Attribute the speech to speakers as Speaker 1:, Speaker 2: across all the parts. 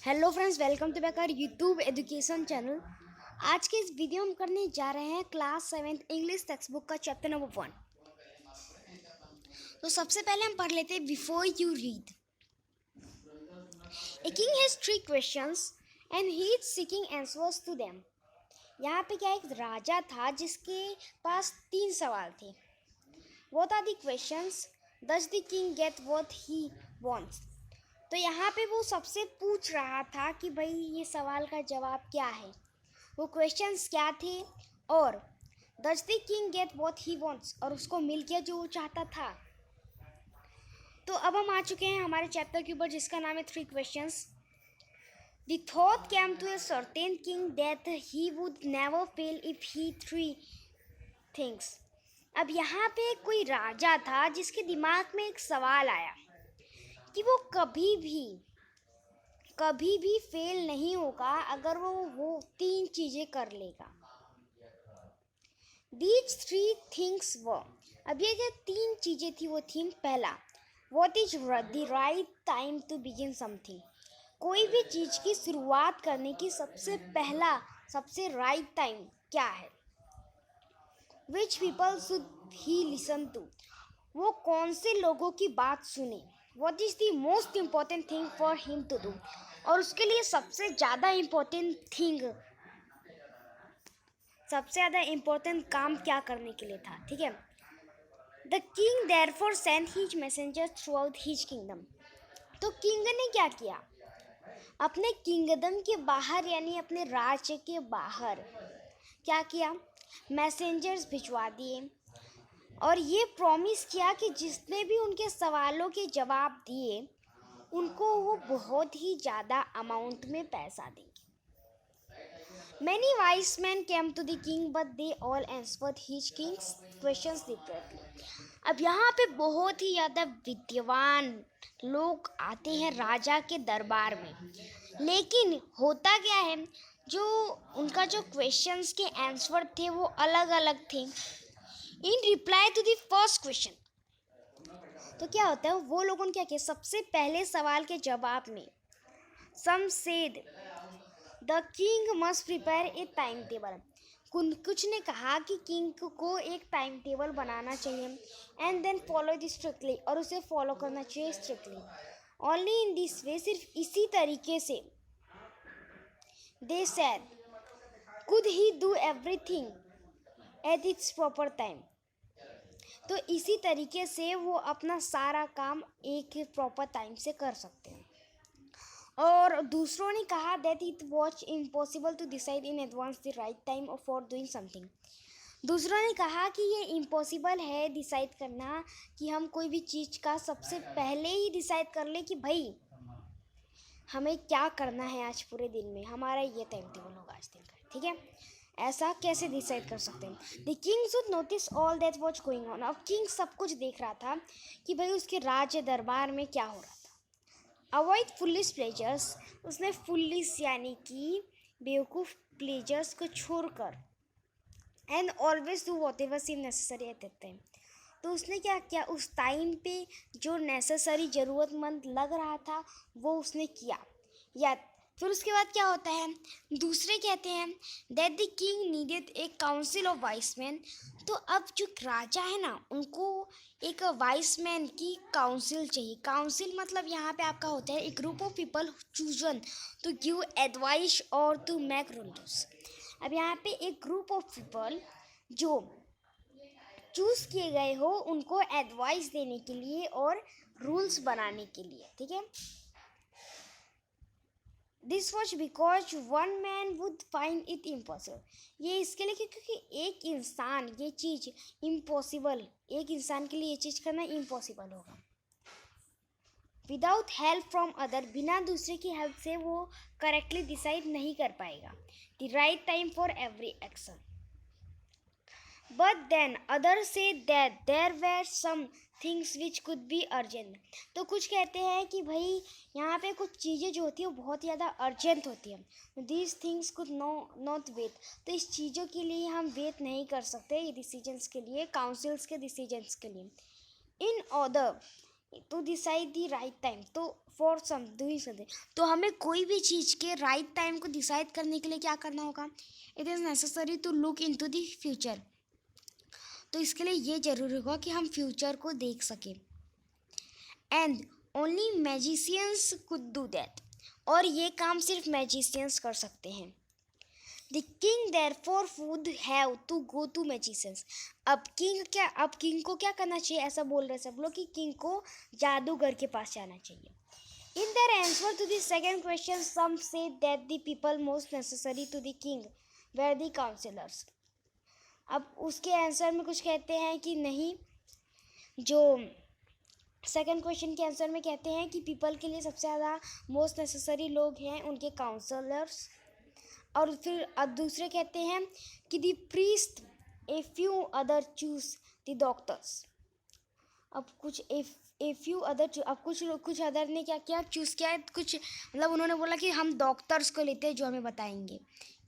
Speaker 1: Hello friends, welcome to back our YouTube education channel. आज के इस वीडियो में करने जा रहे हैं क्लास 7 इंग्लिश टेक्स्ट बुक का चैप्टर नंबर 1। तो सबसे पहले हम पढ़ लेते हैं before you read. A king has 3 questions and he is seeking answers to them. यहाँ पे क्या, एक राजा था जिसके पास 3 सवाल थे। What are the questions? Does the king get what he wants? तो यहाँ पे वो सबसे पूछ रहा था कि भाई ये सवाल का जवाब क्या है, वो क्वेश्चंस क्या थे, और does the king get what he wants, और उसको मिल गया जो वो चाहता था। तो अब हम आ चुके हैं हमारे चैप्टर के ऊपर जिसका नाम है 3 questions. The thought came to a certain king that he would never fail if he 3 things. अब यहाँ पे कोई राजा था जिसके दिमाग में एक सवाल आया कि वो कभी भी फेल नहीं होगा अगर वो 3 चीज़ें कर लेगा। These 3 things were, अब ये जो 3 चीज़ें थी वो थी, पहला, What is the right time to begin something? कोई भी चीज़ की शुरुआत करने की सबसे राइट टाइम क्या है? Which people should he listen to? वो कौन से लोगों की बात सुने? What is the most important thing for him to do? और उसके लिए सबसे ज़्यादा इम्पोर्टेंट काम क्या करने के लिए था, ठीक है। The king therefore sent his messengers throughout his kingdom. तो किंग ने क्या किया, अपने किंगडम के बाहर यानी अपने राज्य के बाहर क्या किया, मैसेंजर्स भिजवा दिए और ये प्रॉमिस किया कि जिसने भी उनके सवालों के जवाब दिए उनको वो बहुत ही ज़्यादा अमाउंट में पैसा देंगे। Many wise men came to the king, but they all answered his king's questions differently. अब यहाँ पे बहुत ही ज़्यादा विद्वान लोग आते हैं राजा के दरबार में, लेकिन होता क्या है, जो उनका जो क्वेश्चंस के आंसर थे वो अलग अलग थे। In reply to the first question, तो क्या होता है, वो लोगों ने क्या किया, सबसे पहले सवाल के जवाब में some said the king must prepare a time table, कुछ ने कहा कि किंग को एक टाइम टेबल बनाना चाहिए, and then follow this strictly, और उसे फॉलो करना चाहिए strictly. Only in this way, सिर्फ इसी तरीके से, they said could he do everything at its proper time, तो इसी तरीके से वो अपना सारा काम एक प्रॉपर टाइम से कर सकते हैं। और दूसरों ने कहा that it was impossible to decide in advance the right time for doing something. दूसरों ने कहा कि ये इम्पॉसिबल है डिसाइड करना कि हम कोई भी चीज़ का सबसे पहले ही डिसाइड कर ले कि भाई हमें क्या करना है आज पूरे दिन में, हमारा ये टाइम टेबल होगा आज दिन का, ठीक है। ऐसा कैसे डिसाइड कर सकते हैं। The king should notice all that was going on. अब किंग सब कुछ देख रहा था कि भाई उसके राज्य दरबार में क्या हो रहा था। अवॉइड फुलिश प्लेजर्स, उसने फुलिश यानी कि बेवकूफ़ प्लेजर्स को छोड़कर, and always do whatever seem necessary at that time, तो उसने क्या किया, उस टाइम पे जो नेसेसरी ज़रूरतमंद लग रहा था वो उसने किया। या फिर उसके बाद क्या होता है, दूसरे कहते हैं that the king needed a council of wise man. तो अब जो राजा है ना, उनको एक वाइस मैन की काउंसिल चाहिए। काउंसिल मतलब यहाँ पे आपका होता है एक group of people chosen to give advice और टू मेक रूल्स। अब यहाँ पे एक ग्रुप ऑफ पीपल जो चूज़ किए गए हो उनको एडवाइस देने के लिए और रूल्स बनाने के लिए, ठीक है। This was because one man would find it impossible. ये इसके लिए क्योंकि एक इंसान ये चीज़ इम्पॉसिबल, एक इंसान के लिए ये चीज़ करना इम्पॉसिबल होगा। विदाउट हेल्प फ्रॉम अदर, बिना दूसरे की हेल्प से वो करेक्टली डिसाइड नहीं कर पाएगा the right time for every action. But then others say that there were some things which could be urgent. तो कुछ कहते हैं कि भाई यहाँ पे कुछ चीज़ें जो होती है वो बहुत ज़्यादा अर्जेंट होती है। These things could not wait. तो इस चीज़ों के लिए हम वेट नहीं कर सकते, ये डिसीजंस के लिए, काउंसिल्स के डिसीजंस के लिए। In order, to decide the right time, तो फॉर सम डूइंग समथिंग, तो हमें कोई भी चीज़ के राइट टाइम को डिसाइड करने के लिए क्या करना होगा, it is necessary to look into the future. तो इसके लिए ये ज़रूरी होगा कि हम फ्यूचर को देख सकें, and only magicians could do that, और ये काम सिर्फ मैजिशियंस कर सकते हैं। The king therefore would have to go to magicians. अब किंग को क्या करना चाहिए, ऐसा बोल रहे सब लोग कि किंग को जादूगर के पास जाना चाहिए। In their answer to the second question, some say that the people most necessary to the king were the counselors. अब उसके आंसर में कुछ कहते हैं कि नहीं, जो सेकंड क्वेश्चन के आंसर में कहते हैं कि पीपल के लिए सबसे ज़्यादा मोस्ट नेसेसरी लोग हैं उनके काउंसलर्स, और फिर दूसरे कहते हैं कि the priest a few other choose the doctors. अब कुछ अदर ने क्या किया, चूज़ किया है कुछ, मतलब उन्होंने बोला कि हम डॉक्टर्स को लेते हैं जो हमें बताएंगे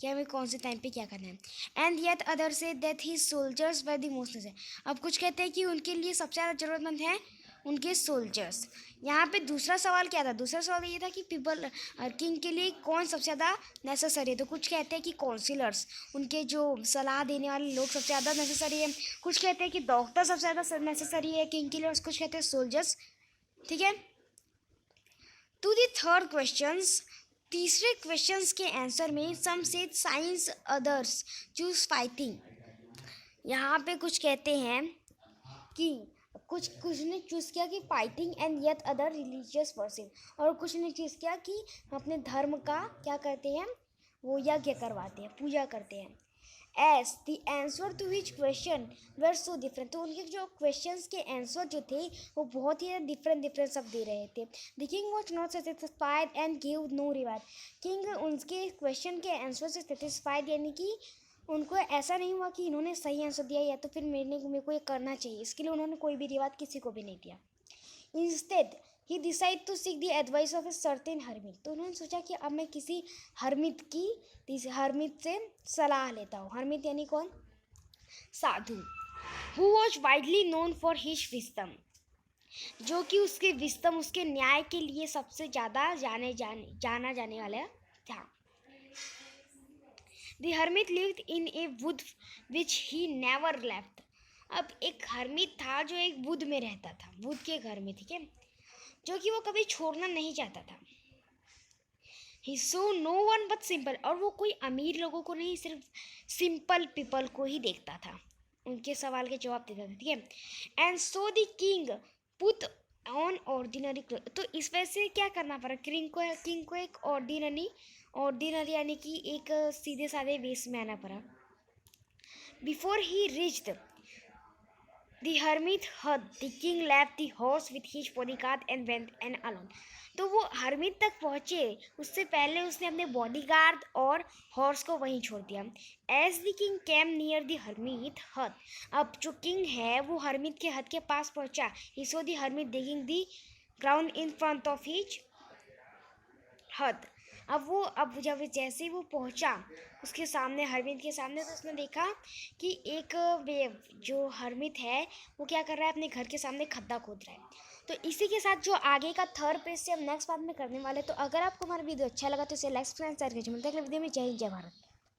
Speaker 1: कि हमें कौन से टाइम पे क्या करना है। And yet other say that he soldiers were the most necessary. अब कुछ कहते हैं कि उनके लिए सबसे ज़्यादा ज़रूरतमंद है उनके सोल्जर्स। यहाँ पे दूसरा सवाल क्या था, दूसरा सवाल ये था कि पीपल किंग के लिए कौन सबसे ज़्यादा नेसेसरी है, तो कुछ कहते हैं कि काउंसिलर्स, उनके जो सलाह देने वाले लोग सबसे ज़्यादा नेसेसरी है, कुछ कहते हैं कि डॉक्टर सबसे ज़्यादा नेसेसरी है किंग के लिए, और कुछ कहते हैं सोल्जर्स। ठीक है, टू द थर्ड क्वेश्चंस, तीसरे क्वेश्चंस के आंसर में some said science, others choose fighting. यहाँ पे कुछ कहते हैं कि कुछ ने चूज़ किया कि fighting and yet other religious worship, और कुछ ने चूज़ किया कि अपने धर्म का क्या करते हैं, वो यज्ञ करवाते हैं, पूजा करते हैं। As the answer to which question were so different, तो उनके जो क्वेश्चंस के आंसर जो थे वो बहुत ही डिफरेंट सब दे रहे थे। The king was not satisfied and give no reward. King उनके क्वेश्चन के आंसर से सेटिस्फाइड, यानी कि उनको ऐसा नहीं हुआ कि इन्होंने सही आंसर दिया या तो फिर मेरे को ये करना चाहिए, इसके लिए उन्होंने कोई भी रिवाज किसी को भी नहीं दिया। Instead he decide to seek the advice of a certain hermit, तो उन्होंने सोचा कि अब मैं किसी हर्मिट से सलाह लेता हूँ। हर्मिट यानी कौन, साधु। Who was widely known for his wisdom, जो कि उसके विस्डम, उसके न्याय के लिए सबसे ज़्यादा जाना जाने वाला था। The hermit lived in a wood which he never left. अब एक हर्मिट था जो एक वुड में रहता था, वुड के घर में, ठीक है, जो कि वो कभी छोड़ना नहीं चाहता था। He saw no one but simple, और वो कोई अमीर लोगों को नहीं, सिर्फ सिंपल पीपल को ही देखता था, उनके सवाल के जवाब देता था। ठीक है, and so the king put on ordinary cloth, तो इस वजह से क्या करना पड़ा, किंग को एक ऑर्डिनरी यानी कि एक सीधे साधे वेश में आना पड़ा। Before he reached the hermit hut the king left the horse with his bodyguard and went on alone, तो वो हर्मिट तक पहुँचे उससे पहले उसने अपने बॉडीगार्ड और हॉर्स को वहीं छोड़ दिया। As the king came near the hermit hut, अब जो किंग है वो हर्मिट के हट के पास पहुँचा। He saw the hermit digging the ground in front of his hut, अब जब जैसे ही वो पहुंचा उसके सामने, हर्मिट के सामने, तो उसने देखा कि एक जो हर्मिट है वो क्या कर रहा है, अपने घर के सामने खड्डा खोद रहा है। तो इसी के साथ जो आगे का थर्ड पेज से हम नेक्स्ट पार्ट में करने वाले। तो अगर आपको हमारा वीडियो अच्छा लगा तो इसे लाइक सब्सक्राइब शेयर कीजिए। मिलते हैं अगले वीडियो में। जय हिंद, जय भारत।